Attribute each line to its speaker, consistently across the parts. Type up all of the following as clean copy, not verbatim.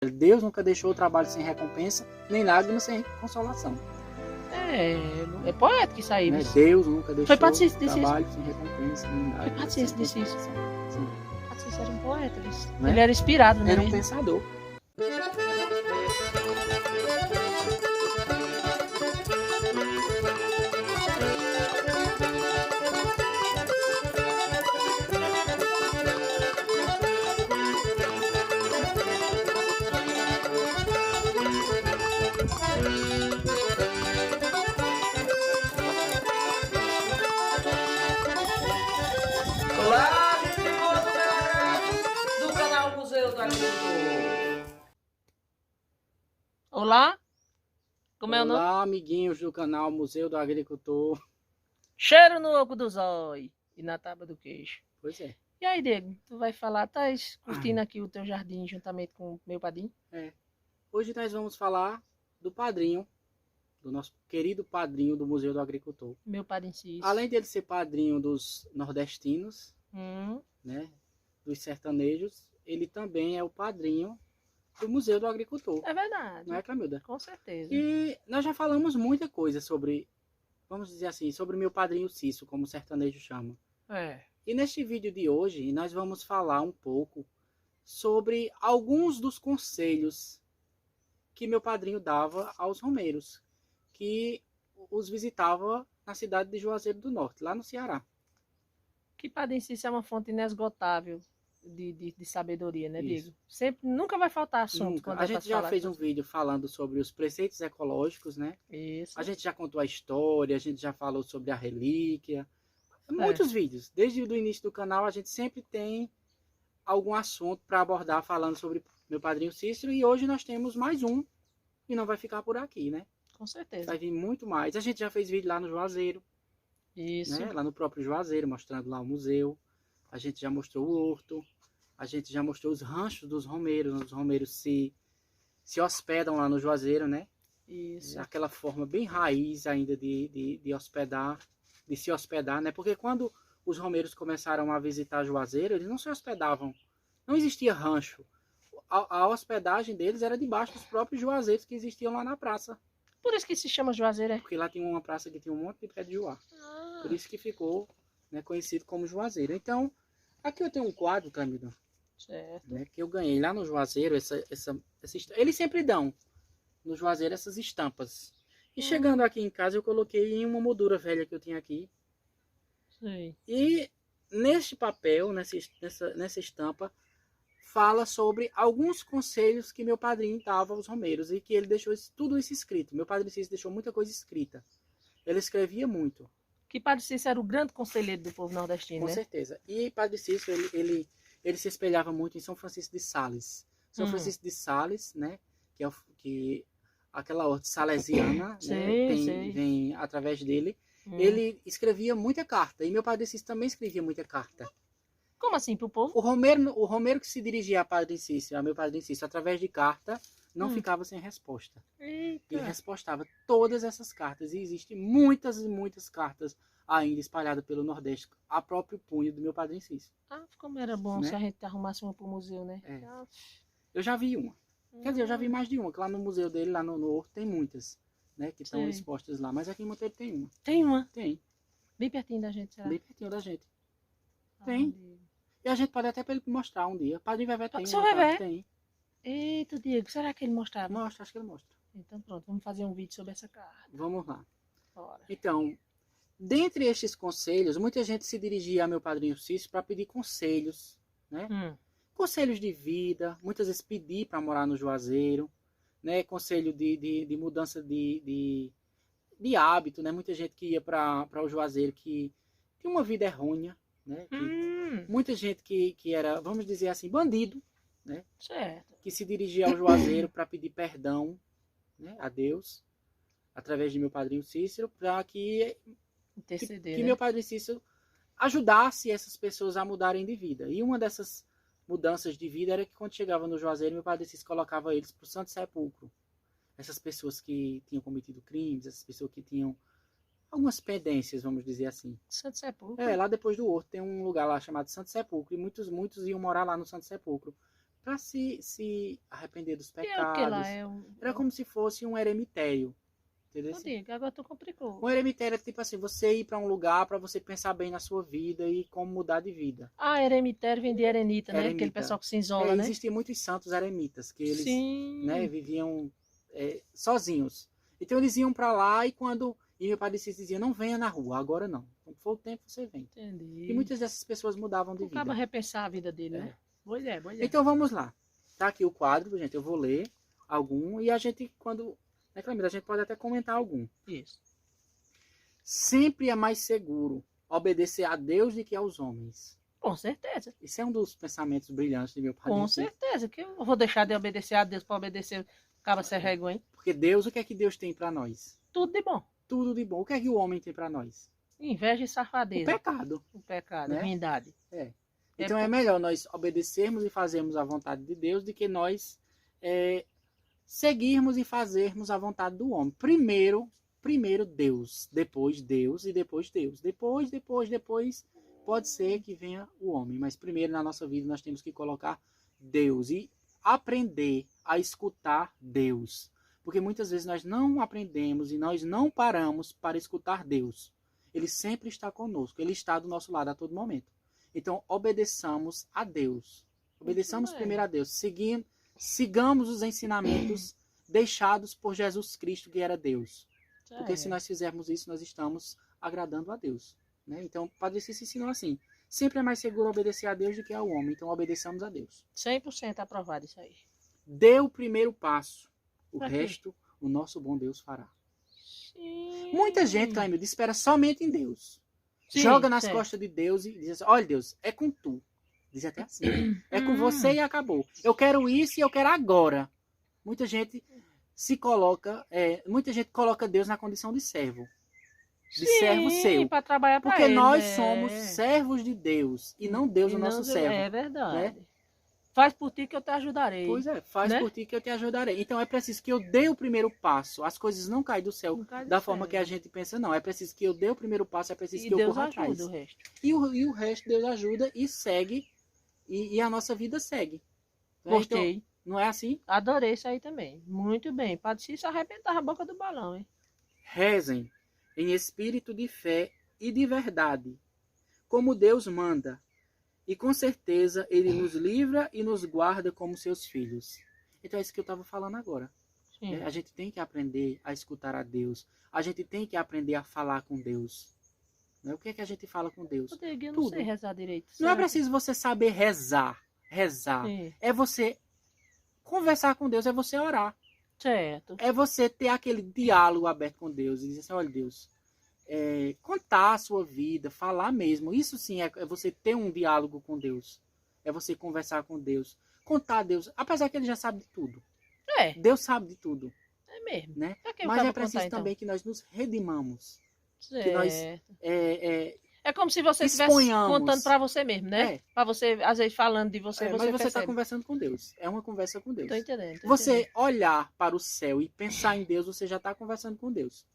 Speaker 1: Deus nunca deixou o trabalho sem recompensa, nem lágrimas sem consolação.
Speaker 2: É poético isso aí.
Speaker 1: Né? Deus nunca deixou
Speaker 2: Foi Patrícia
Speaker 1: o
Speaker 2: disse
Speaker 1: trabalho
Speaker 2: isso.
Speaker 1: sem recompensa, nem
Speaker 2: Foi
Speaker 1: lágrimas
Speaker 2: Patrícia
Speaker 1: sem
Speaker 2: disse isso.
Speaker 1: consolação. Sim.
Speaker 2: Patrícia era um poeta.
Speaker 1: Né?
Speaker 2: Ele era inspirado, né?
Speaker 1: Era um pensador.
Speaker 3: Olá, gente boa do canal Museu do Agricultor.
Speaker 2: Olá? Como é o nome?
Speaker 1: Olá, amiguinhos do canal Museu do Agricultor.
Speaker 2: Cheiro no oco do zóio e na tábua do queixo.
Speaker 1: Pois é.
Speaker 2: E aí, Diego, tu vai falar, tá curtindo aqui o teu jardim juntamente com o meu padrinho?
Speaker 1: Hoje nós vamos falar do padrinho, do nosso querido padrinho do Museu do Agricultor.
Speaker 2: Meu padrinho Cício.
Speaker 1: Além dele ser padrinho dos nordestinos, né, dos sertanejos, ele também é o padrinho do Museu do Agricultor.
Speaker 2: É verdade.
Speaker 1: Não é, Camilda?
Speaker 2: Com certeza.
Speaker 1: E nós já falamos muita coisa sobre, vamos dizer assim, sobre meu padrinho Cício, como o sertanejo chama. E neste vídeo de hoje, nós vamos falar um pouco sobre alguns dos conselhos que meu padrinho dava aos romeiros, que os visitava na cidade de Juazeiro do Norte, lá no Ceará.
Speaker 2: Que padrinho Cício é uma fonte inesgotável de sabedoria, né,
Speaker 1: Isso.
Speaker 2: Diego? Sempre, nunca vai faltar assunto.
Speaker 1: Nunca.
Speaker 2: Quando
Speaker 1: A
Speaker 2: é pra
Speaker 1: gente já
Speaker 2: falar
Speaker 1: fez
Speaker 2: com
Speaker 1: um
Speaker 2: você.
Speaker 1: vídeo falando sobre os preceitos ecológicos, né?
Speaker 2: Isso.
Speaker 1: A gente já contou a história, a gente já falou sobre a relíquia. Muitos vídeos. Desde o início do canal, a gente sempre tem algum assunto para abordar falando sobre meu padrinho Cícero. E hoje nós temos mais um. E não vai ficar por aqui, né?
Speaker 2: Com certeza.
Speaker 1: Vai vir muito mais. A gente já fez vídeo lá no Juazeiro.
Speaker 2: Isso.
Speaker 1: Né? Lá no próprio Juazeiro, mostrando lá o museu. A gente já mostrou o horto. A gente já mostrou os ranchos dos romeiros. Os romeiros se hospedam lá no Juazeiro, né?
Speaker 2: Isso.
Speaker 1: Aquela forma bem raiz ainda de hospedar, de se hospedar, né? Porque quando os romeiros começaram a visitar Juazeiro, eles não se hospedavam. Não existia rancho. A hospedagem deles era debaixo dos próprios juazeiros que existiam lá na praça.
Speaker 2: Por isso que se chama Juazeiro, é?
Speaker 1: Porque lá tinha uma praça que tinha um monte de pé de juá. Por isso que ficou, né, conhecido como Juazeiro. Então, aqui eu tenho um quadro, Camila,
Speaker 2: Certo.
Speaker 1: né, que eu ganhei lá no Juazeiro. Eles sempre dão no Juazeiro essas estampas. E chegando aqui em casa, eu coloquei em uma moldura velha que eu tinha aqui.
Speaker 2: Sei.
Speaker 1: E neste papel, nessa estampa, fala sobre alguns conselhos que meu padrinho dava aos romeiros e que ele deixou tudo isso escrito. Meu padrinho Cícero deixou muita coisa escrita. Ele escrevia muito.
Speaker 2: Que Padre Cícero era o grande conselheiro do povo nordestino,
Speaker 1: Com
Speaker 2: né?
Speaker 1: certeza. E Padre Cícero, ele se espelhava muito em São Francisco de Sales. São Francisco de Sales, né? Que aquela horta salesiana, né, vem através dele. Ele escrevia muita carta. E meu Padre Cícero também escrevia muita carta.
Speaker 2: Como assim, pro povo?
Speaker 1: O Romeiro que se dirigia a meu Padre Cícero, através de carta, não ficava sem resposta.
Speaker 2: Eita.
Speaker 1: Ele respostava todas essas cartas. E existem muitas e muitas cartas ainda espalhadas pelo Nordeste, a próprio punho do meu Padre Cícero.
Speaker 2: Ah, como era bom, né, se a gente arrumasse uma pro museu, né?
Speaker 1: Eu já vi uma. Quer dizer, eu já vi mais de uma, que lá no museu dele, lá no Horto, tem muitas, né, que estão expostas lá. Mas aqui em Monteiro tem uma.
Speaker 2: Tem uma?
Speaker 1: Tem.
Speaker 2: Bem pertinho da gente, será?
Speaker 1: Bem pertinho da gente. Tem. E a gente pode até para ele mostrar um dia. Padre Vevé tem.
Speaker 2: Seu Vevé?
Speaker 1: Tem.
Speaker 2: Eita, Diego, será que ele mostrava?
Speaker 1: Mostra, acho que ele mostra.
Speaker 2: Então pronto, vamos fazer um vídeo sobre essa carta.
Speaker 1: Vamos lá.
Speaker 2: Bora.
Speaker 1: Então, dentre estes conselhos, muita gente se dirigia a meu padrinho Cícero para pedir conselhos, né? Conselhos de vida, muitas vezes pedir para morar no Juazeiro, né? Conselho de mudança de hábito, né? Muita gente que ia para o Juazeiro que tinha uma vida errônea, né? Muita gente que era, vamos dizer assim, bandido, né?
Speaker 2: Certo.
Speaker 1: Que se dirigia ao Juazeiro para pedir perdão, né, a Deus, através de meu padrinho Cícero, para que meu padrinho Cícero ajudasse essas pessoas a mudarem de vida. E uma dessas mudanças de vida era que quando chegava no Juazeiro, meu padrinho Cícero colocava eles para o Santo Sepulcro. Essas pessoas que tinham cometido crimes, essas pessoas que tinham algumas pendências, vamos dizer assim.
Speaker 2: Santo Sepulcro?
Speaker 1: Lá depois do Horto tem um lugar lá chamado Santo Sepulcro, e muitos iam morar lá no Santo Sepulcro, para se arrepender dos
Speaker 2: E é o que lá?
Speaker 1: pecados. Era como se fosse um eremitério. Entendeu?
Speaker 2: Não diga, agora tu complicou.
Speaker 1: Um eremitério é tipo assim, você ir para um lugar para você pensar bem na sua vida e como mudar de vida.
Speaker 2: Ah, eremitério vem de erenita, né?
Speaker 1: Eremita.
Speaker 2: Aquele pessoal que se isola, né?
Speaker 1: Existiam muitos santos eremitas, que eles
Speaker 2: Sim.
Speaker 1: né, viviam sozinhos. Então eles iam para lá e meu padre Cícero dizia, não venha na rua, agora não. Quando for o tempo, você vem.
Speaker 2: Entendi.
Speaker 1: E muitas dessas pessoas mudavam de vida.
Speaker 2: Acaba repensar a vida dele, né? Boa ideia, boa ideia.
Speaker 1: Então vamos lá. Tá aqui o quadro, gente, eu vou ler algum e a gente, né, Clamira, a gente pode até comentar algum.
Speaker 2: Isso.
Speaker 1: Sempre é mais seguro obedecer a Deus do que aos homens.
Speaker 2: Com certeza.
Speaker 1: Esse é um dos pensamentos brilhantes de meu padre.
Speaker 2: Com certeza. Que eu vou deixar de obedecer a Deus para obedecer acaba ser régua, hein?
Speaker 1: Porque Deus, o que é que Deus tem para nós?
Speaker 2: Tudo de bom.
Speaker 1: Tudo de bom. O que é que o homem tem para nós?
Speaker 2: Inveja e
Speaker 1: O
Speaker 2: safadeza.
Speaker 1: pecado.
Speaker 2: O pecado,
Speaker 1: né?
Speaker 2: ruindade.
Speaker 1: Então é melhor nós obedecermos e fazermos a vontade de Deus do que nós seguirmos e fazermos a vontade do homem. Primeiro Deus, depois Deus e depois Deus. Depois pode ser que venha o homem. Mas primeiro na nossa vida nós temos que colocar Deus e aprender a escutar Deus. Porque muitas vezes nós não aprendemos e nós não paramos para escutar Deus. Ele sempre está conosco, ele está do nosso lado a todo momento. Então, obedeçamos a Deus. Obedeçamos primeiro a Deus. Sigamos os ensinamentos deixados por Jesus Cristo, que era Deus. Porque se nós fizermos isso, nós estamos agradando a Deus. Né? Então, o Padre Cícero ensinou assim. Sempre é mais seguro obedecer a Deus do que ao homem. Então, obedeçamos a Deus.
Speaker 2: 100% aprovado isso aí.
Speaker 1: Dê o primeiro passo. O resto, o nosso bom Deus fará.
Speaker 2: Sim.
Speaker 1: Muita gente, Cláudio, espera somente em Deus.
Speaker 2: Sim,
Speaker 1: joga nas costas de Deus e diz assim, olha Deus, é com tu. Diz até assim. É com você e acabou. Eu quero isso e eu quero agora. Muita gente coloca Deus na condição de servo. De servo seu.
Speaker 2: Para trabalhar para
Speaker 1: Porque
Speaker 2: ele,
Speaker 1: nós somos servos de Deus e não Deus o nosso servo.
Speaker 2: É verdade.
Speaker 1: Né?
Speaker 2: Faz por ti que eu te ajudarei.
Speaker 1: Pois é, faz por ti que eu te ajudarei. Então é preciso que eu dê o primeiro passo. As coisas não caem do céu da forma que a gente pensa, não. É preciso que eu dê o primeiro passo, é preciso que eu corra atrás.
Speaker 2: O resto.
Speaker 1: E o resto Deus ajuda e segue. E a nossa vida segue.
Speaker 2: Gostei.
Speaker 1: Então, não é assim?
Speaker 2: Adorei isso aí também. Muito bem. Padre Cícero arrebentava a boca do balão, hein?
Speaker 1: Rezem em espírito de fé e de verdade, como Deus manda. E com certeza Ele nos livra e nos guarda como seus filhos. Então é isso que eu estava falando agora. Né? A gente tem que aprender a escutar a Deus. A gente tem que aprender a falar com Deus. Né? O que é que a gente fala com Deus?
Speaker 2: Eu não sei rezar direito.
Speaker 1: Não é preciso você saber rezar. Sim. É você conversar com Deus, é você orar.
Speaker 2: Certo.
Speaker 1: É você ter aquele diálogo aberto com Deus. E dizer assim, olha Deus... contar a sua vida, falar mesmo. Isso sim é você ter um diálogo com Deus. É você conversar com Deus. Contar a Deus, apesar que ele já sabe de tudo. Deus sabe de tudo.
Speaker 2: É mesmo.
Speaker 1: Né? Mas é preciso contar, também que nós nos redimamos.
Speaker 2: Certo.
Speaker 1: Que nós
Speaker 2: é como se você estivesse contando para você mesmo, né? Para você, às vezes, falando de você,
Speaker 1: mas você está conversando com Deus. É uma conversa com Deus.
Speaker 2: Tô entendendo.
Speaker 1: Você olhar para o céu e pensar em Deus, você já está conversando com Deus.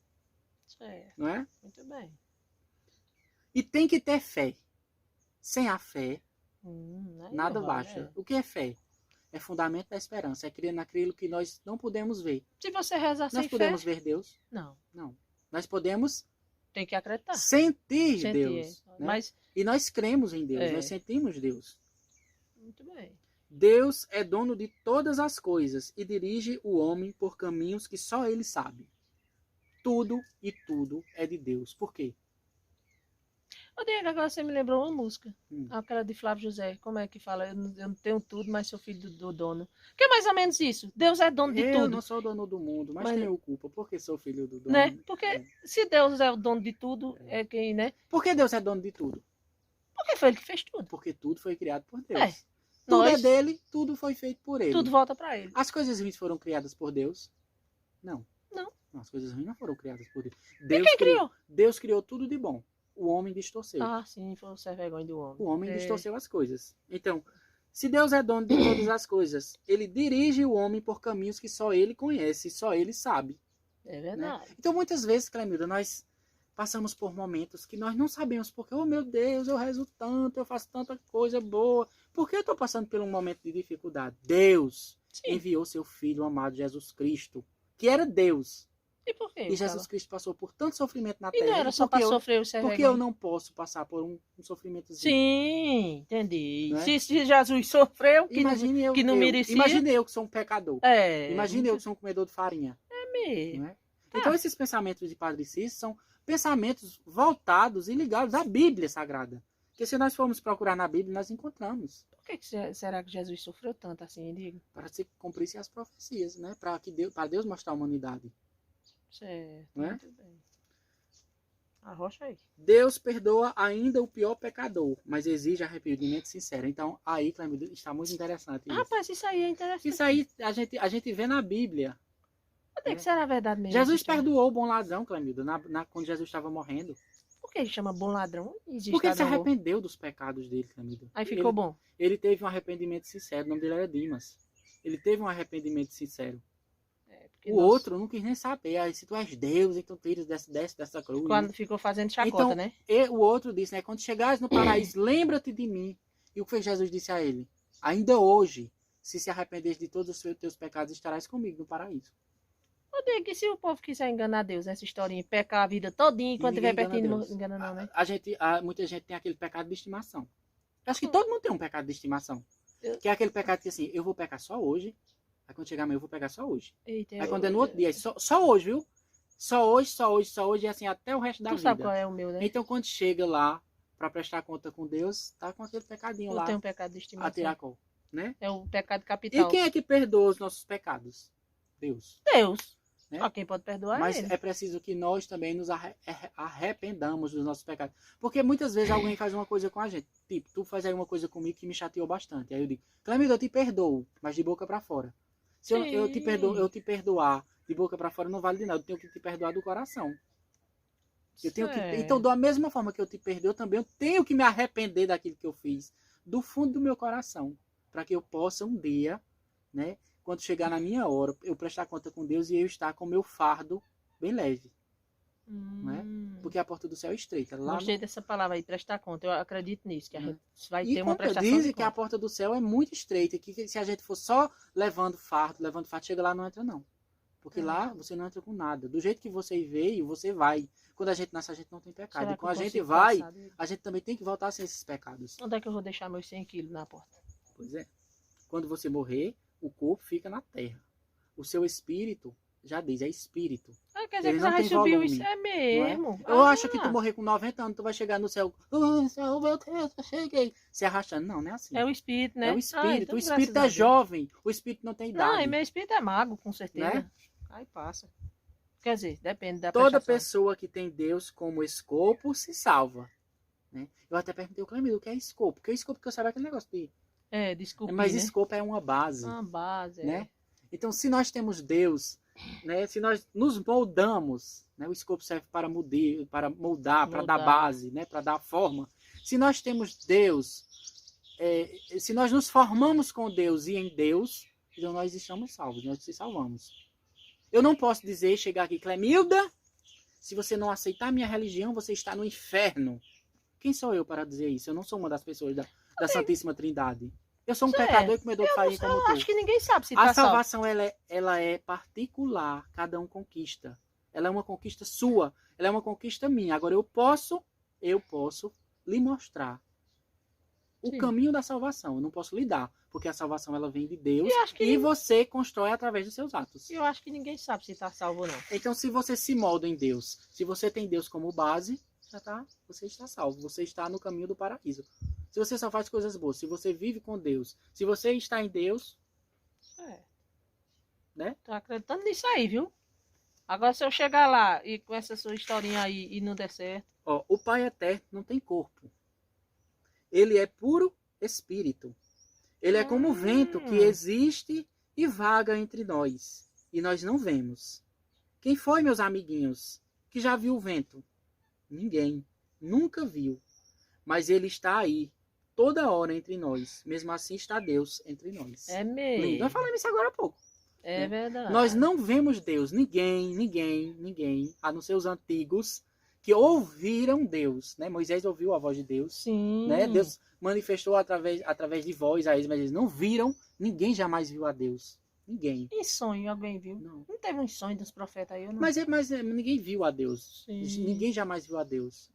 Speaker 2: Certo.
Speaker 1: Não é?
Speaker 2: Muito bem.
Speaker 1: E tem que ter fé. Sem a fé, nada baixa. O que é fé? É fundamento da esperança. É crer naquilo que nós não podemos ver.
Speaker 2: Se você rezar sem fé...
Speaker 1: Nós podemos ver Deus?
Speaker 2: Não.
Speaker 1: Nós podemos...
Speaker 2: Tem que acreditar.
Speaker 1: Sentir Deus. Né?
Speaker 2: Mas...
Speaker 1: E nós cremos em Deus. Nós sentimos Deus.
Speaker 2: Muito bem.
Speaker 1: Deus é dono de todas as coisas e dirige o homem por caminhos que só ele sabe. Tudo e tudo é de Deus. Por quê?
Speaker 2: Diego, agora você me lembrou uma música. Aquela de Flávio José. Como é que fala? Eu não tenho tudo, mas sou filho do dono. Que é mais ou menos isso. Deus é dono de tudo.
Speaker 1: Eu não sou dono do mundo, mas tenho culpa. Porque sou filho do dono.
Speaker 2: Né? Porque se Deus é o dono de tudo, é quem, né?
Speaker 1: Por que Deus é dono de tudo?
Speaker 2: Porque foi ele que fez tudo.
Speaker 1: Porque tudo foi criado por Deus. Tudo é dele, tudo foi feito por ele.
Speaker 2: Tudo volta para ele.
Speaker 1: As coisas ruins foram criadas por Deus? Não. As coisas ruins não foram criadas por Deus. E
Speaker 2: quem criou?
Speaker 1: Deus criou tudo de bom. O homem distorceu.
Speaker 2: Ah, sim, foi o ser vergonha do homem.
Speaker 1: O homem distorceu as coisas. Então, se Deus é dono de todas as coisas, ele dirige o homem por caminhos que só ele conhece, só ele sabe.
Speaker 2: É verdade.
Speaker 1: Né? Então, muitas vezes, Clemilda, nós passamos por momentos que nós não sabemos porque, oh meu Deus, eu rezo tanto, eu faço tanta coisa boa, Por que eu estou passando por um momento de dificuldade? Deus
Speaker 2: Sim.
Speaker 1: enviou seu Filho amado Jesus Cristo, que era Deus.
Speaker 2: E por quê?
Speaker 1: E Jesus Cristo passou por tanto sofrimento na
Speaker 2: E
Speaker 1: terra.
Speaker 2: não era só para sofrer o
Speaker 1: Porque eu não posso passar por um sofrimentozinho.
Speaker 2: Sim, entendi.
Speaker 1: Não é?
Speaker 2: Se Jesus sofreu, que não merecia.
Speaker 1: Imagine eu que sou um pecador. Imagine eu que sou um comedor de farinha.
Speaker 2: É mesmo.
Speaker 1: Não é? Então esses pensamentos de Padre Cícero são pensamentos voltados e ligados à Bíblia Sagrada. Porque se nós formos procurar na Bíblia, nós encontramos.
Speaker 2: Por que será que Jesus sofreu tanto assim, digo?
Speaker 1: Para se cumprissem as profecias, né? Para Deus mostrar a humanidade.
Speaker 2: Certo,
Speaker 1: não é?
Speaker 2: Muito bem. Arrocha aí.
Speaker 1: Deus perdoa ainda o pior pecador, mas exige arrependimento sincero. Então, aí, Clemilda, está muito interessante isso.
Speaker 2: Rapaz, isso aí é interessante.
Speaker 1: Isso aí a gente vê na Bíblia.
Speaker 2: Onde é que será a verdade mesmo?
Speaker 1: Jesus perdoou o bom ladrão, Clemilda, quando Jesus estava morrendo.
Speaker 2: Por que ele chama bom ladrão?
Speaker 1: Porque ele se arrependeu dos pecados dele, Clemilda.
Speaker 2: Aí ficou bom.
Speaker 1: Ele teve um arrependimento sincero, o nome dele era Dimas. Ele teve um arrependimento sincero. O outro não quis nem saber. Aí, se tu és Deus, então tira dessa cruz.
Speaker 2: Quando ficou fazendo chacota,
Speaker 1: então,
Speaker 2: né?
Speaker 1: O outro disse, né? Quando chegares no paraíso, lembra-te de mim. E o que fez Jesus disse a ele? Ainda hoje, se arrependeres de todos os teus pecados, estarás comigo no paraíso.
Speaker 2: Eu digo que se o povo quiser enganar Deus nessa historinha, pecar a vida todinha, enquanto estiver pertinho, não engana não, né?
Speaker 1: Muita gente tem aquele pecado de estimação. Eu acho que todo mundo tem um pecado de estimação. Que é aquele pecado que assim, eu vou pecar só hoje. Aí quando chegar amanhã eu vou pegar só hoje.
Speaker 2: Eita,
Speaker 1: aí quando é no outro dia, só hoje, viu? Só hoje, e assim até o resto da vida.
Speaker 2: Tu sabe qual é o meu, né?
Speaker 1: Então quando chega lá pra prestar conta com Deus, tá com aquele pecadinho lá.
Speaker 2: Eu tenho um pecado de estimação.
Speaker 1: A tiracol, né?
Speaker 2: É o pecado capital.
Speaker 1: E quem é que perdoa os nossos pecados? Deus.
Speaker 2: Deus.
Speaker 1: Né?
Speaker 2: Só quem pode perdoar
Speaker 1: Mas
Speaker 2: é ele.
Speaker 1: é preciso que nós também nos arrependamos dos nossos pecados. Porque muitas vezes alguém faz uma coisa com a gente. Tipo, tu faz aí uma coisa comigo que me chateou bastante. Aí eu digo, Clemilda, eu te perdoo, mas de boca pra fora. Se eu te perdoar de boca para fora, não vale de nada. Eu tenho que te perdoar do coração. Então, da mesma forma que eu te perdoo, eu também tenho que me arrepender daquilo que eu fiz. Do fundo do meu coração. Para que eu possa um dia, né, quando chegar na minha hora, eu prestar conta com Deus e eu estar com o meu fardo bem leve. Né? Porque a porta do céu é estreita.
Speaker 2: Gostei dessa palavra aí, prestar conta. Eu acredito nisso, que a gente vai ter uma prestação
Speaker 1: dizem que a porta do céu é muito estreita, que se a gente for só levando fardo, chega lá, não entra não. Porque lá você não entra com nada. Do jeito que você veio, você vai. Quando a gente nasce, a gente não tem pecado. E quando a gente vai, a gente também tem que voltar sem esses pecados.
Speaker 2: Onde é que eu vou deixar meus 100 quilos na porta?
Speaker 1: Pois é. Quando você morrer, o corpo fica na terra. O seu espírito, já diz, é espírito.
Speaker 2: Quer dizer que você vai subir isso, é mesmo.
Speaker 1: Eu acho que tu morrer com 90 anos, tu vai chegar no céu. Céu, meu Deus, eu cheguei. Se arrastando. Não é assim.
Speaker 2: É o espírito, né?
Speaker 1: É o espírito.
Speaker 2: Então,
Speaker 1: o espírito é jovem. O espírito não tem idade.
Speaker 2: Não, e meu espírito é mago, com certeza.
Speaker 1: Né?
Speaker 2: Aí passa. Quer dizer, depende da
Speaker 1: Toda
Speaker 2: prestação.
Speaker 1: pessoa que tem Deus como escopo se salva. Né? Eu até perguntei ao Clemildo o que é escopo. Porque o escopo que eu sabia aquele negócio de...
Speaker 2: desculpa.
Speaker 1: Mas
Speaker 2: né?
Speaker 1: escopo é uma base.
Speaker 2: Uma base,
Speaker 1: né? Então, se nós temos Deus, né? Se nós nos moldamos, né? O escopo serve para moldar, para dar base, né? Para dar forma. Se nós temos Deus, se nós nos formamos com Deus e em Deus, então nós estamos salvos, nós se salvamos. Eu não posso dizer, chegar aqui, Clemilda, se você não aceitar a minha religião, você está no inferno. Quem sou eu para dizer isso? Eu não sou uma das pessoas da Santíssima Trindade. Eu sou um pecador e comedor de farinha como tu.
Speaker 2: Eu acho que ninguém sabe se
Speaker 1: a salvação ela é particular, cada um conquista. Ela é uma conquista sua, ela é uma conquista minha. Agora eu posso lhe mostrar o caminho da salvação. Eu não posso lhe dar, porque a salvação ela vem de Deus e você constrói através dos seus atos.
Speaker 2: Eu acho que ninguém sabe se está salvo ou não.
Speaker 1: Então, se você se molda em Deus, se você tem Deus como base, você está salvo, você está no caminho do paraíso. Se você só faz coisas boas, se você vive com Deus, se você está em Deus, né?
Speaker 2: Tô acreditando nisso aí, viu? Agora, se eu chegar lá e com essa sua historinha aí e não der certo...
Speaker 1: O Pai Eterno não tem corpo. Ele é puro espírito. Ele é como o vento que existe e vaga entre nós. E nós não vemos. Quem foi, meus amiguinhos, que já viu o vento? Ninguém. Nunca viu. Mas ele está aí, toda hora entre nós. Mesmo assim está Deus entre nós.
Speaker 2: É mesmo.
Speaker 1: Nós falamos isso agora há pouco.
Speaker 2: É verdade.
Speaker 1: Nós não vemos Deus. Ninguém, a não ser os antigos, que ouviram Deus, né? Moisés ouviu a voz de Deus,
Speaker 2: Sim.
Speaker 1: né? Deus manifestou através de voz a eles, mas eles não viram, ninguém jamais viu a Deus. Ninguém.
Speaker 2: Em sonho alguém viu?
Speaker 1: Não.
Speaker 2: Não teve um sonho dos profetas aí, eu não.
Speaker 1: Mas ninguém viu a Deus.
Speaker 2: Sim.
Speaker 1: Ninguém jamais viu a Deus.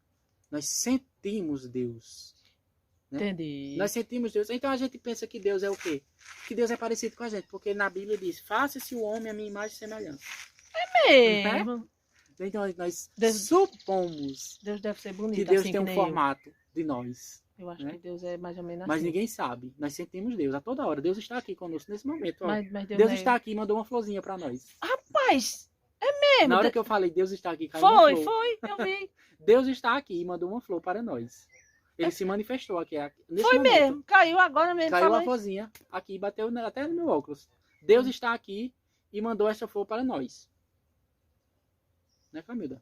Speaker 1: Nós sentimos Deus. Né?
Speaker 2: Entendi.
Speaker 1: Nós sentimos Deus. Então a gente pensa que Deus é o quê? Que Deus é parecido com a gente. Porque na Bíblia diz, faça-se o homem a minha imagem e semelhança.
Speaker 2: Mesmo.
Speaker 1: Então nós
Speaker 2: Deus-
Speaker 1: supomos
Speaker 2: Deus deve ser bonito.
Speaker 1: que Deus
Speaker 2: assim
Speaker 1: tem
Speaker 2: que
Speaker 1: um
Speaker 2: nem
Speaker 1: formato de nós.
Speaker 2: Eu acho
Speaker 1: né?
Speaker 2: que Deus é mais ou menos
Speaker 1: Mas
Speaker 2: assim.
Speaker 1: ninguém sabe. Nós sentimos Deus a toda hora. Deus está aqui conosco nesse momento. Ó.
Speaker 2: Mas
Speaker 1: Deus
Speaker 2: não é-
Speaker 1: está aqui e mandou uma florzinha para nós.
Speaker 2: Rapaz, mesmo.
Speaker 1: Na hora que eu falei Deus está aqui, caiu uma flor.
Speaker 2: Foi, eu vi.
Speaker 1: Deus está aqui e mandou uma flor para nós. Ele se manifestou aqui nesse
Speaker 2: Foi
Speaker 1: momento.
Speaker 2: mesmo. Caiu agora mesmo.
Speaker 1: Caiu
Speaker 2: falou
Speaker 1: a florzinha aqui e bateu até no meu óculos. Deus está aqui e mandou essa flor para nós. Né, Clamilda?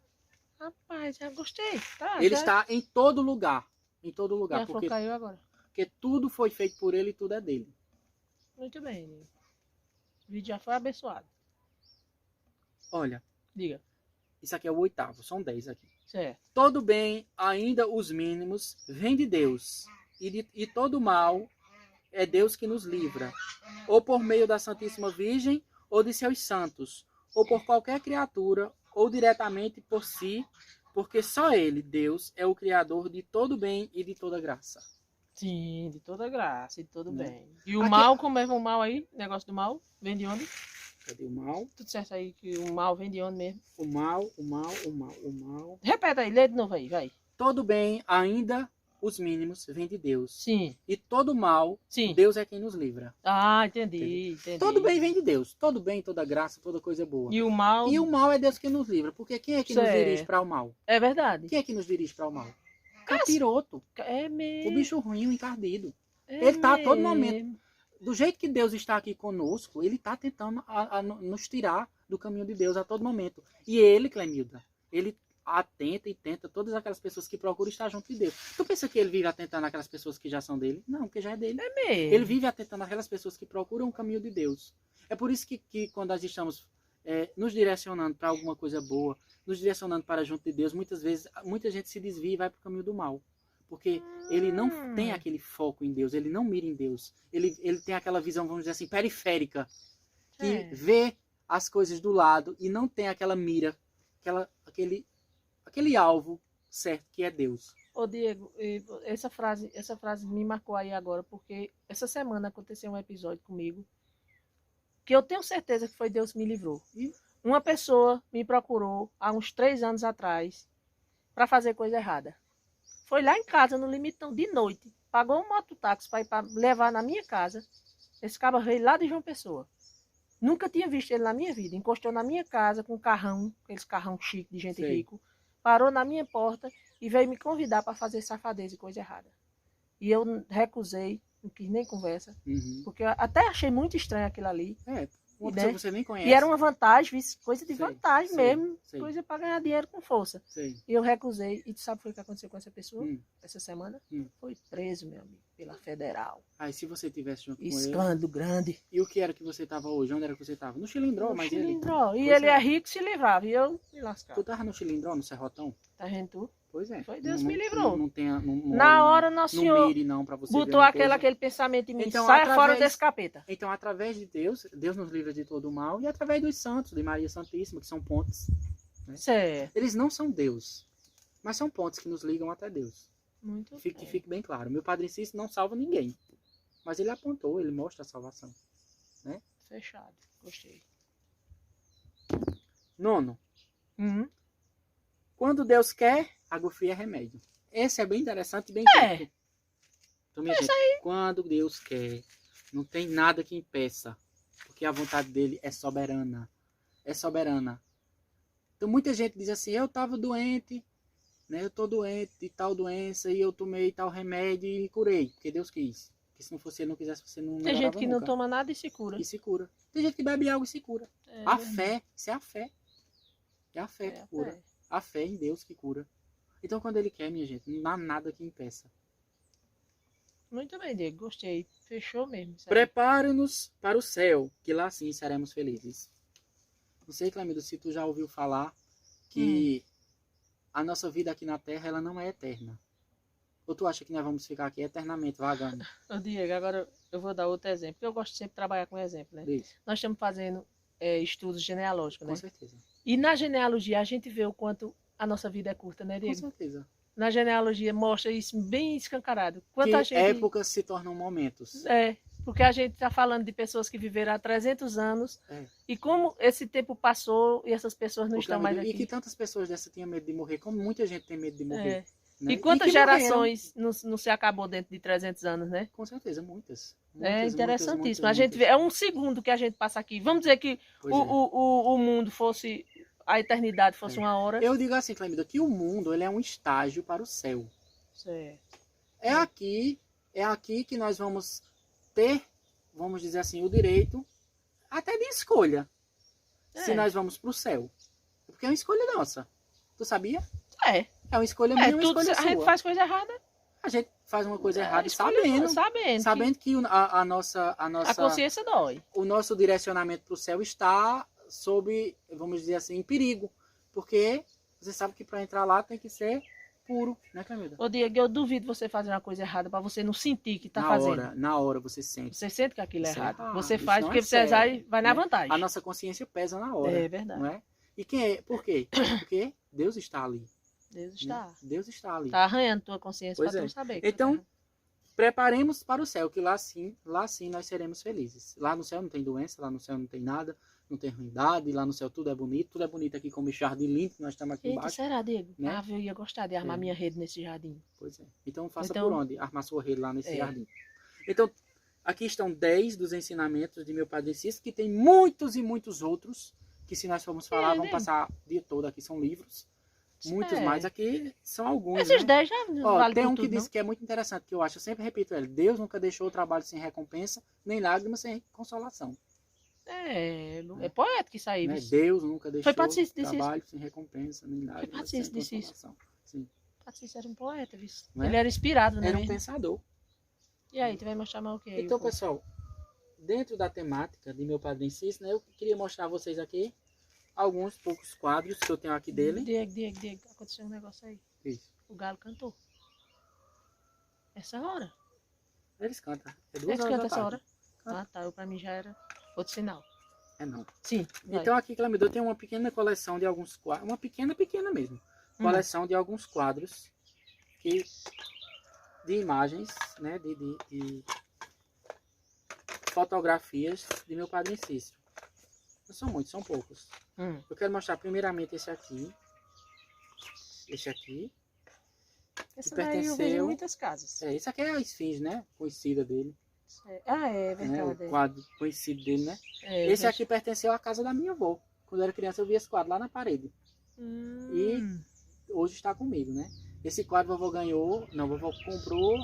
Speaker 2: Rapaz, já gostei. Tá,
Speaker 1: Ele
Speaker 2: já-
Speaker 1: está em todo lugar. Em todo
Speaker 2: Já
Speaker 1: lugar.
Speaker 2: foi,
Speaker 1: Porque
Speaker 2: caiu agora.
Speaker 1: tudo foi feito por ele e tudo é dele.
Speaker 2: Muito bem. O vídeo já foi abençoado.
Speaker 1: Olha,
Speaker 2: Diga.
Speaker 1: isso aqui é o 8º. São 10 aqui.
Speaker 2: Certo.
Speaker 1: Todo bem, ainda os mínimos, vem de Deus. E todo mal é Deus que nos livra. Ou por meio da Santíssima Virgem, ou de seus santos. Ou por qualquer criatura, ou diretamente por si. Porque só Ele, Deus, é o Criador de todo bem e de toda graça.
Speaker 2: Sim, de toda graça, de todo
Speaker 1: Né?
Speaker 2: bem. E o
Speaker 1: Aqui-
Speaker 2: mal, como é o mal aí? Negócio do mal? Vem de onde?
Speaker 1: Cadê o mal?
Speaker 2: Tudo certo aí que o mal vem de onde mesmo?
Speaker 1: O mal, o mal, o mal, o mal.
Speaker 2: Repete aí, lê de novo aí, vai.
Speaker 1: Todo bem, ainda os mínimos, vem de Deus.
Speaker 2: Sim,
Speaker 1: E todo mal,
Speaker 2: sim.
Speaker 1: Deus é quem nos livra.
Speaker 2: Ah, entendi.
Speaker 1: Todo bem vem de Deus. Todo bem, toda graça, toda coisa boa.
Speaker 2: E o mal.
Speaker 1: E o mal é Deus que nos livra. Porque quem é que nos
Speaker 2: Certo.
Speaker 1: dirige para o mal?
Speaker 2: É verdade.
Speaker 1: Quem é que nos dirige para o mal? Capiroto.
Speaker 2: É mesmo.
Speaker 1: O bicho ruim, o encardido.
Speaker 2: É
Speaker 1: ele tá a todo
Speaker 2: mesmo.
Speaker 1: momento. Do jeito que Deus está aqui conosco, ele está tentando nos tirar do caminho de Deus a todo momento. E ele, Clemilda, ele atenta e tenta todas aquelas pessoas que procuram estar junto de Deus. Tu pensa que ele vive atentando aquelas pessoas que já são dele? Não, porque já é dele.
Speaker 2: É mesmo.
Speaker 1: Ele vive atentando aquelas pessoas que procuram o caminho de Deus. É por isso que quando nós estamos nos direcionando para alguma coisa boa, nos direcionando para junto de Deus, muitas vezes, muita gente se desvia e vai para o caminho do mal. Porque ele não tem aquele foco em Deus, ele não mira em Deus. Ele tem aquela visão, vamos dizer assim, periférica, que
Speaker 2: É.
Speaker 1: vê as coisas do lado e não tem aquela mira, aquele alvo certo que é Deus.
Speaker 2: Ô Diego, essa frase me marcou aí agora, porque essa semana aconteceu um episódio comigo que eu tenho certeza que foi Deus que me livrou.
Speaker 1: E?
Speaker 2: Uma pessoa me procurou há uns 3 anos atrás para fazer coisa errada. Foi lá em casa, no limitão, de noite. Pagou um mototáxi para levar na minha casa. Esse cara veio lá de João Pessoa. Nunca tinha visto ele na minha vida. Encostou na minha casa com um carrão, aqueles carrão chique de gente
Speaker 1: Sei.
Speaker 2: rico. Parou na minha porta e veio me convidar para fazer safadeza e coisa errada. E eu recusei, não quis nem conversa,
Speaker 1: Uhum.
Speaker 2: porque eu até achei muito estranho aquilo ali.
Speaker 1: Uma
Speaker 2: Né?
Speaker 1: pessoa que você nem conhece.
Speaker 2: E era uma vantagem, coisa de
Speaker 1: Sei,
Speaker 2: vantagem
Speaker 1: sei,
Speaker 2: mesmo,
Speaker 1: sei.
Speaker 2: coisa para ganhar dinheiro com força.
Speaker 1: Sei.
Speaker 2: E eu recusei. E tu sabe o que aconteceu com essa pessoa essa semana?
Speaker 1: Hum.
Speaker 2: Foi preso, meu amigo, pela federal.
Speaker 1: Aí se você tivesse junto com ele...
Speaker 2: Escândalo grande.
Speaker 1: E o que era que você estava hoje? Onde era que você estava? No Chilindró, mas ele...
Speaker 2: Chilindró. E
Speaker 1: Pois
Speaker 2: ele
Speaker 1: é.
Speaker 2: é rico, se livrava. E eu me lascava.
Speaker 1: Tu tava no Chilindró, no Serrotão?
Speaker 2: Tá vendo tu?
Speaker 1: Pois é.
Speaker 2: Foi Deus
Speaker 1: Não-
Speaker 2: me livrou.
Speaker 1: Não tenha, não,
Speaker 2: Na hora, Nosso
Speaker 1: não
Speaker 2: Senhor
Speaker 1: mire não pra você ver
Speaker 2: botou
Speaker 1: uma coisa.
Speaker 2: aquele pensamento em mim.
Speaker 1: Então,
Speaker 2: Saia
Speaker 1: através-
Speaker 2: fora desse capeta.
Speaker 1: Então, através de Deus, Deus nos livra de todo o mal. E através dos santos, de Maria Santíssima, que são pontes.
Speaker 2: Certo.
Speaker 1: Eles não são Deus, mas são pontes que nos ligam até Deus.
Speaker 2: Muito
Speaker 1: Que
Speaker 2: bem.
Speaker 1: fique bem claro. Meu Padre Cícero não salva ninguém. Mas ele apontou, ele mostra a salvação.
Speaker 2: Fechado. Gostei.
Speaker 1: 9.
Speaker 2: Uhum.
Speaker 1: Quando Deus quer, água fria é remédio. Esse é bem interessante e bem
Speaker 2: É.
Speaker 1: curto. Então, minha gente, quando Deus quer, não tem nada que impeça. Porque a vontade dele é soberana. É soberana. Então, muita gente diz assim, eu estava doente, né? Eu estou doente de tal doença e eu tomei tal remédio e me curei. Porque Deus quis. Porque se não fosse ele não quisesse, você não
Speaker 2: Tem
Speaker 1: melhorava
Speaker 2: gente que não
Speaker 1: nunca.
Speaker 2: toma nada e se cura.
Speaker 1: E se cura. Tem gente que bebe água e se cura.
Speaker 2: É
Speaker 1: A
Speaker 2: verdade.
Speaker 1: fé, isso é a fé. É a fé
Speaker 2: É
Speaker 1: que
Speaker 2: a
Speaker 1: cura.
Speaker 2: fé.
Speaker 1: A fé em Deus que cura. Então, quando ele quer, minha gente, não há nada que impeça.
Speaker 2: Muito bem, Diego. Gostei. Fechou mesmo. isso aí.
Speaker 1: Prepare-nos para o céu, que lá sim seremos felizes. Não sei, Clamildo, se tu já ouviu falar que a nossa vida aqui na Terra, ela não é eterna. Ou tu acha que nós vamos ficar aqui eternamente vagando?
Speaker 2: Ô, Diego, agora eu vou dar outro exemplo, porque eu gosto sempre de trabalhar com exemplo, né?
Speaker 1: Isso.
Speaker 2: Nós estamos fazendo estudos genealógicos,
Speaker 1: Com
Speaker 2: né?
Speaker 1: certeza.
Speaker 2: E na genealogia a gente vê o quanto a nossa vida é curta, né,
Speaker 1: Com
Speaker 2: Diego?
Speaker 1: certeza.
Speaker 2: Na genealogia mostra isso bem escancarado. Quanto
Speaker 1: Que
Speaker 2: a gente...
Speaker 1: épocas se tornam momentos.
Speaker 2: Porque a gente está falando de pessoas que viveram há 300 anos e como esse tempo passou e essas pessoas não estão mais aqui.
Speaker 1: E que tantas pessoas dessa tinham medo de morrer, como muita gente tem medo de morrer. Né?
Speaker 2: E quantas gerações não se acabou dentro de 300 anos, né?
Speaker 1: Com certeza, muitas.
Speaker 2: É interessantíssimo. A gente vê, é um segundo que a gente passa aqui. Vamos dizer que o mundo fosse, a eternidade fosse uma hora.
Speaker 1: Eu digo assim, Clemida, que o mundo ele é um estágio para o céu.
Speaker 2: Certo.
Speaker 1: É aqui que nós vamos ter, vamos dizer assim, o direito até de escolha. Se nós vamos para o céu. Porque é uma escolha nossa. Tu sabia?
Speaker 2: É.
Speaker 1: É uma escolha minha, uma escolha sua.
Speaker 2: A gente faz coisa errada.
Speaker 1: A gente faz uma coisa errada sabendo que a nossa... A
Speaker 2: consciência dói.
Speaker 1: O nosso direcionamento para o céu está sob, vamos dizer assim, em perigo. Porque você sabe que para entrar lá tem que ser puro, né, Clemida?
Speaker 2: Ô, Diego, eu duvido você fazer uma coisa errada para você não sentir que está fazendo.
Speaker 1: Na hora você sente.
Speaker 2: Você sente que aquilo é errado. Você faz porque você vai na vantagem.
Speaker 1: A nossa consciência pesa na hora.
Speaker 2: É verdade.
Speaker 1: Não é? E quem é? Por quê? Porque Deus está ali.
Speaker 2: Deus está.
Speaker 1: Deus está ali.
Speaker 2: Está arranhando tua consciência para tu saber.
Speaker 1: Então, preparemos para o céu, que lá sim nós seremos felizes. Lá no céu não tem doença, lá no céu não tem nada, não tem ruindade, lá no céu tudo é bonito aqui como esse jardim lindo que nós estamos aqui embaixo.
Speaker 2: Será, Diego?
Speaker 1: Né?
Speaker 2: Eu ia gostar de armar minha rede nesse jardim.
Speaker 1: Pois é. Então faça por onde? Armar sua rede lá nesse jardim. Então, aqui estão 10 dos ensinamentos de meu Padre Cícero, que tem muitos e muitos outros, que se nós formos falar, vamos passar o dia todo aqui, são livros. Muitos mais, aqui são alguns.
Speaker 2: Esses 10 já vale
Speaker 1: tem um
Speaker 2: tudo,
Speaker 1: que disse que é muito interessante, que eu acho, eu sempre repito ele, Deus nunca deixou o trabalho sem recompensa, nem lágrimas sem consolação.
Speaker 2: É poético isso aí.
Speaker 1: Né? Deus nunca deixou
Speaker 2: o
Speaker 1: trabalho sem recompensa, nem lágrimas sem consolação. Sim.
Speaker 2: Patrício era um poeta, viu? Ele era inspirado, né?
Speaker 1: Era um pensador.
Speaker 2: E aí, tu vai mostrar mais o que?
Speaker 1: Então, pessoal, dentro da temática de meu Padre Cícero, né, eu queria mostrar a vocês aqui alguns poucos quadros que eu tenho aqui dele.
Speaker 2: Diego, aconteceu um negócio aí.
Speaker 1: Isso.
Speaker 2: O galo cantou. Essa hora.
Speaker 1: Eles cantam. É 2
Speaker 2: Eles
Speaker 1: horas
Speaker 2: cantam
Speaker 1: da
Speaker 2: essa
Speaker 1: tarde.
Speaker 2: hora? Ah, tá. Eu, pra mim já era outro sinal.
Speaker 1: É não.
Speaker 2: Sim. Vai.
Speaker 1: Então aqui, Clamidor, tem uma pequena coleção de alguns quadros. Uma pequena mesmo. Coleção de alguns quadros de imagens, né? De fotografias de meu Padre Cícero. Não são muitos, são poucos. Eu quero mostrar primeiramente esse aqui. Esse aqui.
Speaker 2: Esse daí eu vejo em muitas casas.
Speaker 1: Esse aqui é a esfinge, né? Conhecida dele.
Speaker 2: É verdade.
Speaker 1: Né? O quadro conhecido dele, né? Esse aqui pertenceu à casa da minha avó. Quando eu era criança eu vi esse quadro lá na parede. E hoje está comigo, né? Esse quadro a vovó vovó comprou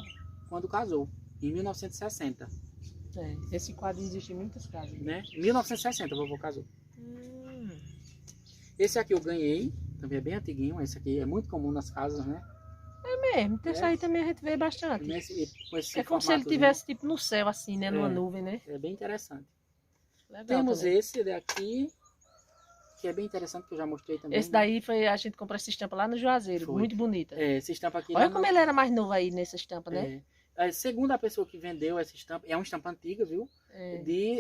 Speaker 1: quando casou, em 1960.
Speaker 2: Esse quadro existe em muitas casas.
Speaker 1: Né? Em 1960 a vovó casou. Esse aqui eu ganhei, também é bem antiguinho. Esse aqui é muito comum nas casas, né?
Speaker 2: É mesmo, esse aí também a gente vê bastante. É como se ele tivesse tipo no céu assim, né? Numa nuvem, né?
Speaker 1: É bem interessante.
Speaker 2: Legal.
Speaker 1: Temos
Speaker 2: também.
Speaker 1: esse daqui, que é bem interessante, que eu já mostrei também.
Speaker 2: Esse daí foi, a gente comprou essa estampa lá no Juazeiro, muito bonita.
Speaker 1: Essa estampa aqui.
Speaker 2: Olha como ele era mais novo aí nessa estampa, né?
Speaker 1: Segundo a pessoa que vendeu essa estampa, é uma estampa antiga, viu?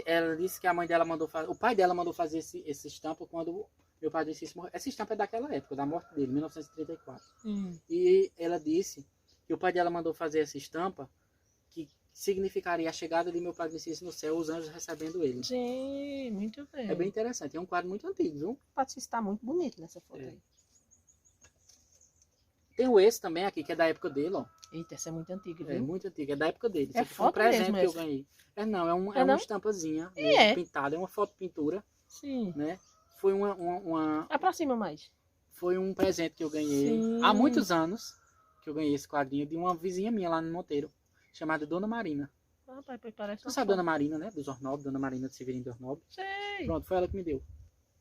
Speaker 1: Ela disse que a mãe dela mandou fazer, o pai dela mandou fazer essa estampa quando meu Padre Cícero morreu. Essa estampa é daquela época, da morte dele, 1934. E ela disse que o pai dela mandou fazer essa estampa, que significaria a chegada de meu Padre Cícero no céu, os anjos recebendo ele.
Speaker 2: Sim, muito bem.
Speaker 1: É bem interessante, é um quadro muito antigo, viu?
Speaker 2: O Padre Cícero está muito bonito nessa foto aí.
Speaker 1: Tem esse também aqui, que é da época dele, ó.
Speaker 2: Eita, essa é muito antiga, viu?
Speaker 1: É muito antiga, é da época dele.
Speaker 2: É
Speaker 1: foi um presente
Speaker 2: mesmo
Speaker 1: que eu ganhei. É uma estampazinha pintada, é uma foto pintura.
Speaker 2: Sim.
Speaker 1: Né? Foi uma...
Speaker 2: Aproxima mais.
Speaker 1: Foi um presente que eu ganhei há muitos anos, que eu ganhei esse quadrinho de uma vizinha minha lá no Monteiro, chamada Dona Marina.
Speaker 2: Rapaz, parece.
Speaker 1: Você sabe Dona Marina, né? Dos Ornóbio, Dona Marina de Severino de Ornóbio.
Speaker 2: Sei.
Speaker 1: Pronto, foi ela que me deu.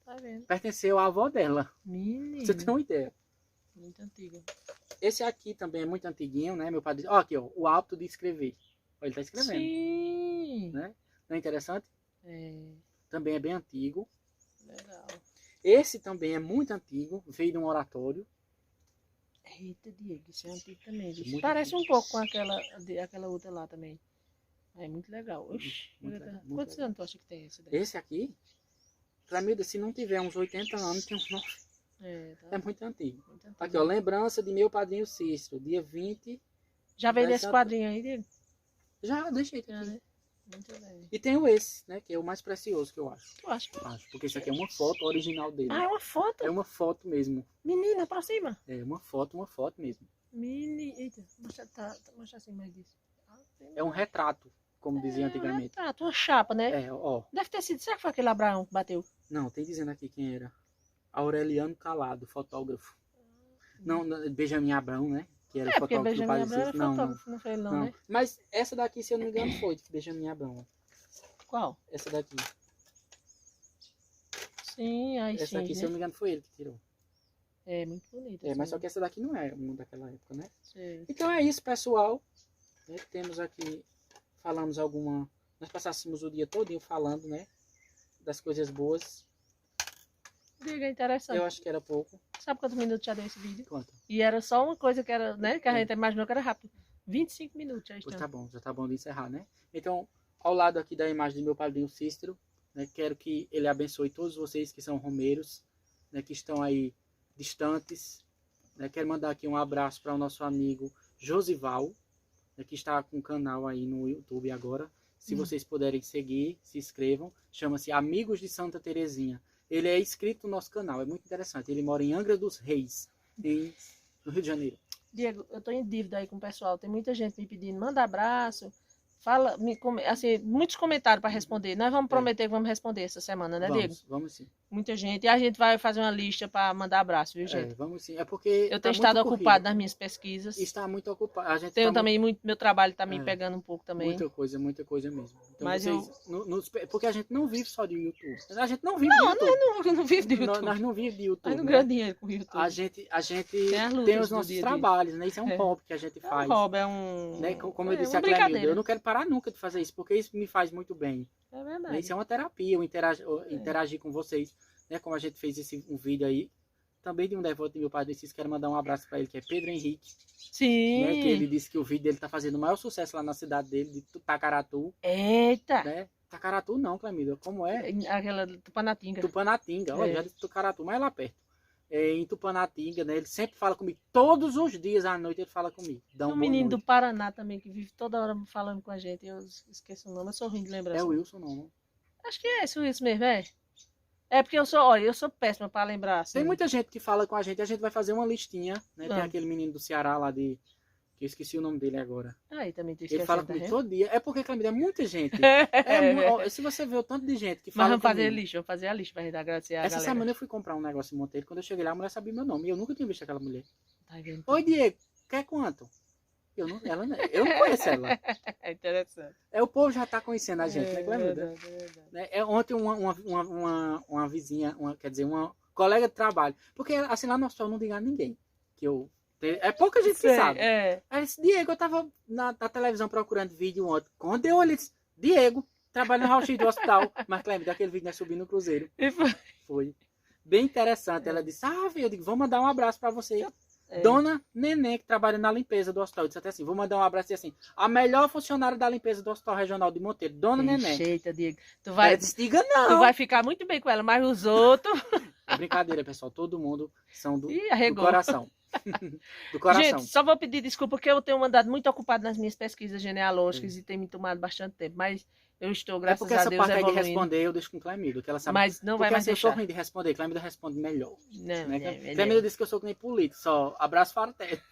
Speaker 2: Tá vendo?
Speaker 1: Pertenceu à avó dela.
Speaker 2: Menino.
Speaker 1: Você tem uma ideia.
Speaker 2: Muito antiga.
Speaker 1: Esse aqui também é muito antiguinho, né? Meu padre... Ó, aqui, ó. O hábito de escrever. Olha, ele tá escrevendo.
Speaker 2: Sim.
Speaker 1: Né? Não é interessante?
Speaker 2: É.
Speaker 1: Também é bem antigo.
Speaker 2: Legal.
Speaker 1: Esse também é muito antigo. Veio de um oratório.
Speaker 2: Eita, Diego, isso é antigo também.
Speaker 1: Muito
Speaker 2: Parece
Speaker 1: antigo.
Speaker 2: um pouco com aquela outra lá também. É muito legal. Oxi,
Speaker 1: Muito legal, muito
Speaker 2: quantos
Speaker 1: legal.
Speaker 2: anos tu acha que tem esse daí?
Speaker 1: Esse aqui, Clamilda, se não tiver uns 80 anos, tem uns 9.
Speaker 2: Tá
Speaker 1: É muito antigo.
Speaker 2: muito antigo.
Speaker 1: Aqui, ó, lembrança de meu padrinho Cícero, dia 20.
Speaker 2: Já veio
Speaker 1: Vai
Speaker 2: desse
Speaker 1: ser-
Speaker 2: quadrinho aí, Diego?
Speaker 1: Já deixei aqui.
Speaker 2: Já, né? Muito bem.
Speaker 1: E tenho esse, né, que é o mais precioso que eu acho.
Speaker 2: Tu acha?
Speaker 1: Porque isso aqui é uma foto original dele.
Speaker 2: Ah, é uma foto?
Speaker 1: É uma foto mesmo.
Speaker 2: Menina, aproxima.
Speaker 1: É uma foto mesmo.
Speaker 2: Eita, mostra assim mais disso.
Speaker 1: É um retrato, como dizia
Speaker 2: É um
Speaker 1: antigamente.
Speaker 2: retrato, uma chapa, né?
Speaker 1: É, ó.
Speaker 2: Deve ter sido. Será que foi aquele Abraão que bateu?
Speaker 1: Não, tem dizendo aqui quem era. Aureliano Calado, fotógrafo. Não, Benjamin Abrão, né? Que era o
Speaker 2: Porque
Speaker 1: fotógrafo do
Speaker 2: Benjamin
Speaker 1: Padre
Speaker 2: Abraão era
Speaker 1: Cícero. Não,
Speaker 2: fotógrafo, não foi ele não, né?
Speaker 1: Mas essa daqui, se eu não me engano, foi de Benjamin Abrão.
Speaker 2: Qual?
Speaker 1: Essa daqui.
Speaker 2: Sim, aí
Speaker 1: Essa
Speaker 2: sim,
Speaker 1: daqui, se eu não
Speaker 2: né?
Speaker 1: me engano, foi ele que tirou.
Speaker 2: É, muito bonito.
Speaker 1: É, mas só que essa daqui não é uma daquela época, né?
Speaker 2: Sei.
Speaker 1: Então é isso, pessoal. Né, temos aqui, falamos alguma... Nós passássemos o dia todinho falando, né? Das coisas boas.
Speaker 2: Diga, interessante.
Speaker 1: Eu acho que era pouco.
Speaker 2: Sabe quantos minutos já deu esse vídeo?
Speaker 1: Quanto?
Speaker 2: E era só uma coisa que era, né? Que a gente imaginou que era rápido. 25 minutos já
Speaker 1: Pois
Speaker 2: estamos.
Speaker 1: já tá bom de encerrar, né? Então, ao lado aqui da imagem do meu padrinho Cícero, né, quero que ele abençoe todos vocês que são romeiros, né, que estão aí distantes. Né? Quero mandar aqui um abraço para o nosso amigo Josival, né, que está com um canal aí no YouTube agora. Se vocês puderem seguir, se inscrevam. Chama-se Amigos de Santa Terezinha. Ele é inscrito no nosso canal, é muito interessante. Ele mora em Angra dos Reis, no Rio de Janeiro.
Speaker 2: Diego, eu tô em dívida aí com o pessoal. Tem muita gente me pedindo, manda abraço. Fala, assim, muitos comentários para responder. Nós vamos prometer que vamos responder essa semana, né, Diego?
Speaker 1: Vamos sim.
Speaker 2: Muita gente. E a gente vai fazer uma lista para mandar abraço, viu, gente?
Speaker 1: Vamos sim. É porque
Speaker 2: Eu tenho estado ocupado nas minhas pesquisas.
Speaker 1: Está muito ocupado. A gente
Speaker 2: Tenho
Speaker 1: tá
Speaker 2: também meu trabalho tá me pegando um pouco também.
Speaker 1: Muita coisa mesmo. Então,
Speaker 2: Mas
Speaker 1: porque a gente não vive só de YouTube. A gente não vive de YouTube.
Speaker 2: Não vive de YouTube.
Speaker 1: Nós não vivemos de YouTube.
Speaker 2: Nós não
Speaker 1: né?
Speaker 2: ganhamos dinheiro com o YouTube.
Speaker 1: A gente
Speaker 2: lutas
Speaker 1: tem os
Speaker 2: do
Speaker 1: nossos
Speaker 2: dia a dia.
Speaker 1: trabalhos, né? Isso é um hobby que a gente faz.
Speaker 2: É um hobby, é um...
Speaker 1: Né? Como eu disse
Speaker 2: uma
Speaker 1: a Clemilda,
Speaker 2: brincadeira.
Speaker 1: eu não quero parar nunca de fazer isso, porque isso me faz muito bem.
Speaker 2: É verdade.
Speaker 1: Isso é uma terapia, eu interagir com vocês. Né? Como a gente fez um vídeo aí, também de um devoto do meu padre Cícero, quero mandar um abraço para ele, que é Pedro Henrique.
Speaker 2: Sim.
Speaker 1: Né? Que ele disse que o vídeo dele tá fazendo o maior sucesso lá na cidade dele, de Tacaratu.
Speaker 2: Eita.
Speaker 1: Né? Tacaratu não, Clemilda, como é?
Speaker 2: Aquela Tupanatinga.
Speaker 1: Tupanatinga, olha, já disse Tucaratu, mas é lá perto. Em Tupanatinga, né? Ele sempre fala comigo, todos os dias à noite ele fala comigo. Dá
Speaker 2: Tem um menino do Paraná também que vive toda hora falando com a gente. Eu esqueço o nome, eu sou ruim de lembrar.
Speaker 1: É o Wilson, não.
Speaker 2: Acho que é isso mesmo, é. É porque eu sou péssima para lembrar. Assim.
Speaker 1: Tem muita gente que fala com a gente vai fazer uma listinha, né? Tem aquele menino do Ceará lá que eu esqueci o nome dele agora.
Speaker 2: Aí também tem
Speaker 1: Ele fala comigo todo dia. É porque, Clemilda, é muita gente. Se você vê o tanto de gente que
Speaker 2: Mas
Speaker 1: fala
Speaker 2: vamos fazer
Speaker 1: comigo.
Speaker 2: lixo, vamos fazer a lista pra gente agradecer a
Speaker 1: Essa
Speaker 2: galera.
Speaker 1: semana eu fui comprar um negócio em Monteiro. Quando eu cheguei lá, a mulher sabia meu nome. E eu nunca tinha visto aquela mulher.
Speaker 2: Tá vendo?
Speaker 1: Oi, Diego, quer quanto? Eu não conheço ela.
Speaker 2: É interessante.
Speaker 1: O povo já tá conhecendo a gente, né, Clemilda?
Speaker 2: Verdade.
Speaker 1: Ontem uma vizinha, quer dizer, uma colega de trabalho. Porque assim lá no hospital eu não digo a ninguém. É pouca gente que sabe.
Speaker 2: É.
Speaker 1: Aí disse, Diego, eu tava na televisão procurando vídeo ontem. Quando eu olhei, disse, Diego, trabalha no raio-x do hospital. Mas, Clemilda, daquele vídeo nós subimos no Cruzeiro.
Speaker 2: E foi.
Speaker 1: Foi bem interessante. Ela disse, eu digo, vou mandar um abraço pra você. Dona Nenê, que trabalha na limpeza do hospital. Eu disse até assim, vou mandar um abraço e assim, a melhor funcionária da limpeza do Hospital Regional de Monteiro, Dona Nenê.
Speaker 2: Eita, Diego. Tu
Speaker 1: Diga não.
Speaker 2: Tu vai ficar muito bem com ela, mas os outros...
Speaker 1: É brincadeira, pessoal. Todo mundo são do
Speaker 2: arregou.
Speaker 1: coração. Do coração.
Speaker 2: Gente, só vou pedir desculpa porque eu tenho andado muito ocupado nas minhas pesquisas genealógicas e tem me tomado bastante tempo. Mas eu estou, graças a Deus,
Speaker 1: porque essa parte
Speaker 2: evoluindo.
Speaker 1: aí de responder eu deixo com Clemilda, que ela sabe.
Speaker 2: Mas não vai mais
Speaker 1: eu sou
Speaker 2: deixar.
Speaker 1: ruim de responder, Clemilda responde melhor.
Speaker 2: Não,
Speaker 1: né?
Speaker 2: não.
Speaker 1: Clemilda disse que eu sou que nem político, só abraço fraterno.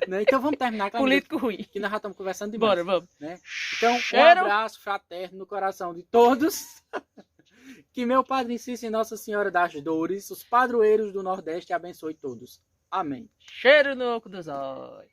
Speaker 1: Né? Então vamos terminar, Clemilda.
Speaker 2: Político ruim.
Speaker 1: Que nós já estamos conversando demais.
Speaker 2: Bora, vamos.
Speaker 1: Né? Então,
Speaker 2: Cheiro.
Speaker 1: um abraço fraterno no coração de todos. Que meu Padre Cícero e Nossa Senhora das Dores, os padroeiros do Nordeste, abençoe todos. Amém.
Speaker 2: Cheiro no oco dos olhos.